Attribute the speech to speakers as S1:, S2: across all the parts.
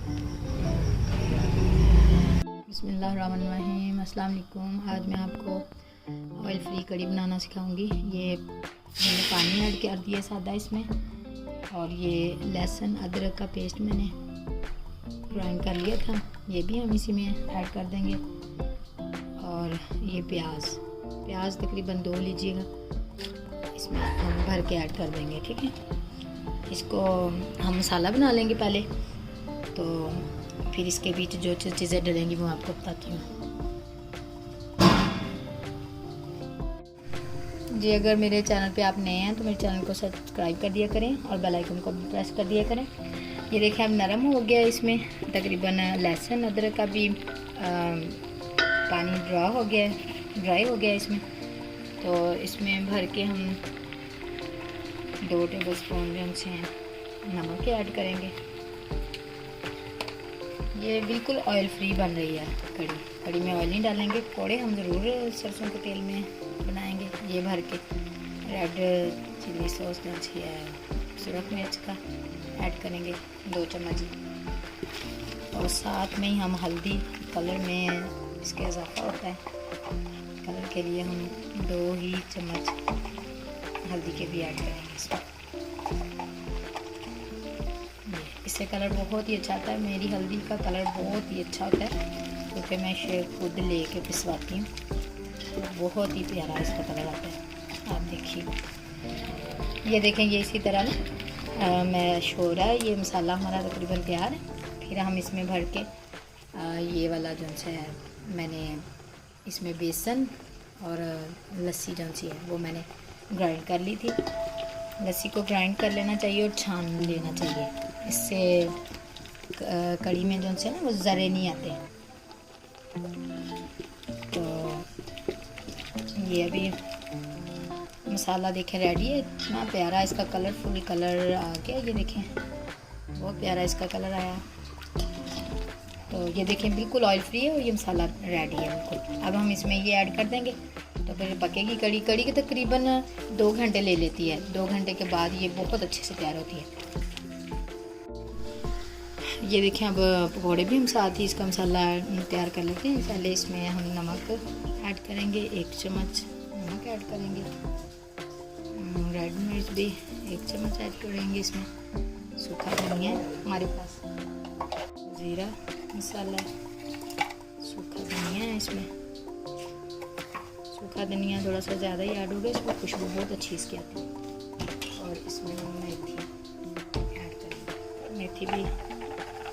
S1: बिस्मिल्लाहिर्रहमानिर्रहीम। अस्सलाम वालेकुम। आज मैं आपको ऑयल फ्री कड़ी बनाना सिखाऊंगी। ये मैंने पानी ऐड कर दिया सादा इसमें, और ये लहसुन अदरक का पेस्ट मैंने ग्राइंड कर लिया था, ये भी हम इसी में ऐड कर देंगे। और ये प्याज तकरीबन 2 लीजिएगा, इसमें हम भर के ऐड कर देंगे। ठीक है, इसको हम मसाला बना लेंगे पहले, तो फिर इसके बीच जो चीज़ें डलेंगी वो आपको बताती हूँ जी। अगर मेरे चैनल पे आप नए हैं तो मेरे चैनल को सब्सक्राइब कर दिया करें और बेल आइकन को भी प्रेस कर दिया करें। ये देखें अब नरम हो गया, इसमें तकरीबन लहसुन अदरक का भी पानी ड्राई हो गया इसमें। तो इसमें भर के हम 2 टेबल स्पून जो से नमक ऐड करेंगे। ये बिल्कुल ऑयल फ्री बन रही है कड़ी में ऑयल नहीं डालेंगे। पकौड़े हम ज़रूर सरसों के तेल में बनाएंगे। ये भर के रेड चिली सॉस जो है सुरख मिर्च का ऐड करेंगे 2 चम्मच, और साथ में ही हम हल्दी, कलर में इसका इजाफा होता है, कलर के लिए हम 2 ही चम्मच हल्दी के भी ऐड करेंगे इसमें। इससे कलर बहुत ही अच्छा आता है। मेरी हल्दी का कलर बहुत ही अच्छा होता है क्योंकि मैं इसे खुद लेके पिसवाती हूँ, तो बहुत ही प्यारा इसका कलर आता है। आप देखिए, ये देखें, ये इसी तरह ना मैश हो रहा है। ये मसाला हमारा तकरीबन तैयार है। फिर हम इसमें भर के ये वाला जो है मैंने इसमें बेसन और लस्सी जो सी है वो मैंने ग्राइंड कर ली थी। लस्सी को ग्राइंड कर लेना चाहिए और छान लेना चाहिए, इससे कड़ी में जो से ना वो ज़रे नहीं आते। तो ये अभी मसाला देखें रेडी है, इतना प्यारा इसका कलरफुल कलर आ गया। ये देखें बहुत प्यारा इसका कलर आया। तो ये देखें बिल्कुल ऑयल फ्री है और ये मसाला रेडी है बिल्कुल। अब हम इसमें ये ऐड कर देंगे तो फिर पकेगी कड़ी के तकरीबन 2 घंटे ले लेती है। 2 घंटे के बाद ये बहुत अच्छे से तैयार होती है। ये देखें अब पकौड़े भी हम साथ ही इसका मसाला तैयार कर लेते हैं। पहले इसमें हम नमक ऐड करेंगे, 1 चम्मच नमक ऐड करेंगे, रेड मिर्च भी 1 चम्मच ऐड करेंगे। इसमें सूखा धनिया है हमारे पास, ज़ीरा मसाला, सूखा धनिया है इसमें। सूखा धनिया थोड़ा सा ज़्यादा ही ऐड होगा, इसमें खुशबू बहुत अच्छी इसकी आती है। और इसमें मेथी ऐड करेंगे। मेथी भी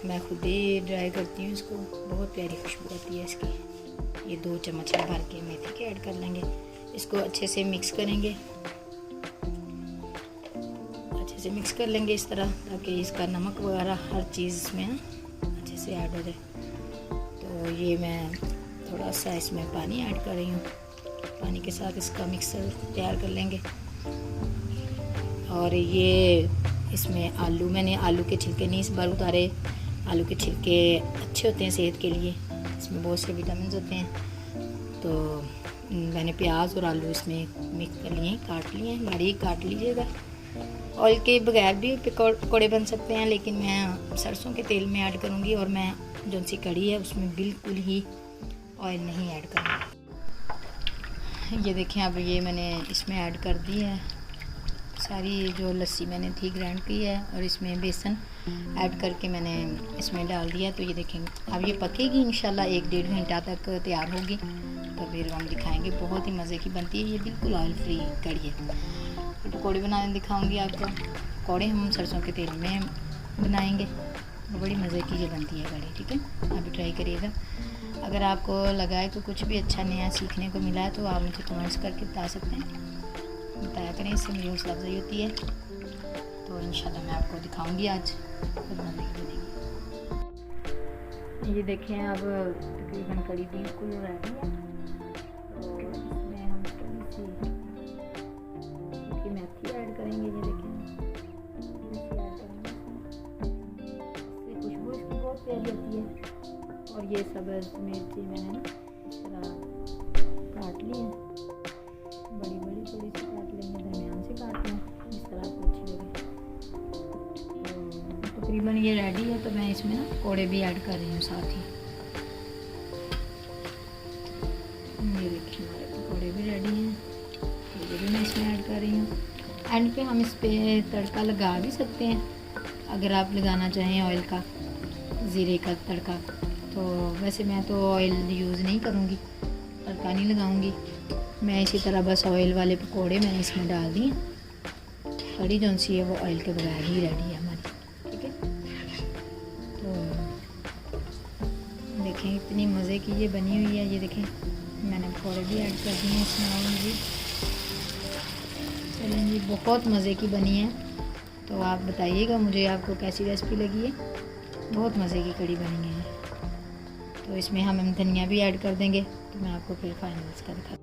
S1: मैं खुद ही ड्राई करती हूँ, इसको बहुत प्यारी खुशबू आती है इसकी। ये 2 चम्मच भर के मेथी के ऐड कर लेंगे। इसको अच्छे से मिक्स करेंगे, अच्छे से मिक्स कर लेंगे इस तरह, ताकि इसका नमक वगैरह हर चीज़ इसमें अच्छे से ऐड हो जाए। तो ये मैं थोड़ा सा इसमें पानी ऐड कर रही हूँ। पानी के साथ इसका मिक्सर तैयार कर लेंगे। और ये इसमें मैंने आलू के छिलके नहीं इस बार उतारे। आलू के छिलके अच्छे होते हैं सेहत के लिए, इसमें बहुत से विटामिन होते हैं। तो मैंने प्याज और आलू इसमें मिक्स कर लिए, काट लिए, बारीक काट लीजिएगा। ऑयल के बगैर भी पकौड़े बन सकते हैं, लेकिन मैं सरसों के तेल में ऐड करूँगी। और मैं जो सी कड़ी है उसमें बिल्कुल ही ऑयल नहीं ऐड करूँगी। ये देखें अब ये मैंने इसमें ऐड कर दी है सारी जो लस्सी मैंने थी ग्राइंड की है, और इसमें बेसन ऐड करके मैंने इसमें डाल दिया। तो ये देखें अब ये पकेगी इंशाल्लाह 1-1.5 घंटा तक तैयार होगी, तो फिर हम दिखाएंगे। बहुत ही मज़े की बनती है, ये बिल्कुल ऑयल फ्री कड़ी है। तो पकौड़े बनाने दिखाऊंगी आपको। पकौड़े हम सरसों के तेल में बनाएंगे, बड़ी मज़े की ये बनती है कड़ी। ठीक है, अभी ट्राई करिएगा। अगर आपको लगा है कि कुछ भी अच्छा नया सीखने को मिला है तो आप मुझे कमेंट्स करके बता सकते हैं, बताया करें, इससे मेरी हौसला अफजाई होती है। तो इंशाल्लाह मैं आपको दिखाऊंगी आज खुद बनाने की। ये देखें अब तकरीबन कड़ी बिल्कुल रेडी है। तो इसमें हम थोड़ी सी मेथी ऐड करेंगे। ये देखें मेथी ऐड करेंगे, इससे खुशबू इसकी बहुत प्यारी होती है। और ये सब्ज़ मिर्ची मैंने ना इस तरह काट ली है, बड़ी थोड़ी सी काट लेंगे, दरमियान से काट लें जिस तरह आपको अच्छी लगे। तो तकरीबन ये रेडी है, तो मैं इसमें ना पकौड़े भी ऐड कर रही हूँ साथ ही। ये देखिए हमारे पकौड़े भी रेडी हैं, ये भी मैं इसमें ऐड कर रही हूँ। एंड पे हम इस पे तड़का लगा भी सकते हैं, अगर आप लगाना चाहें ऑयल का, ज़ीरे का तड़का। तो वैसे मैं तो ऑयल यूज़ नहीं करूँगी, तड़का नहीं लगाऊँगी मैं। इसी तरह बस ऑयल वाले पकोड़े मैंने इसमें डाल दिए। कड़ी जो सी है वो ऑयल के बगैर ही रेडी है हमारी, ठीक है। तो देखें इतनी मज़े की ये बनी हुई है। ये देखें मैंने पकोड़े भी ऐड कर दिए इसमें ऑलरेडी। चलें जी, बहुत मज़े की बनी है। तो आप बताइएगा मुझे आपको कैसी रेसिपी लगी है। बहुत मज़े की कड़ी बनी है। तो इसमें हम धनिया भी ऐड कर देंगे, तो मैं आपको फिर फाइनल इसका दिखा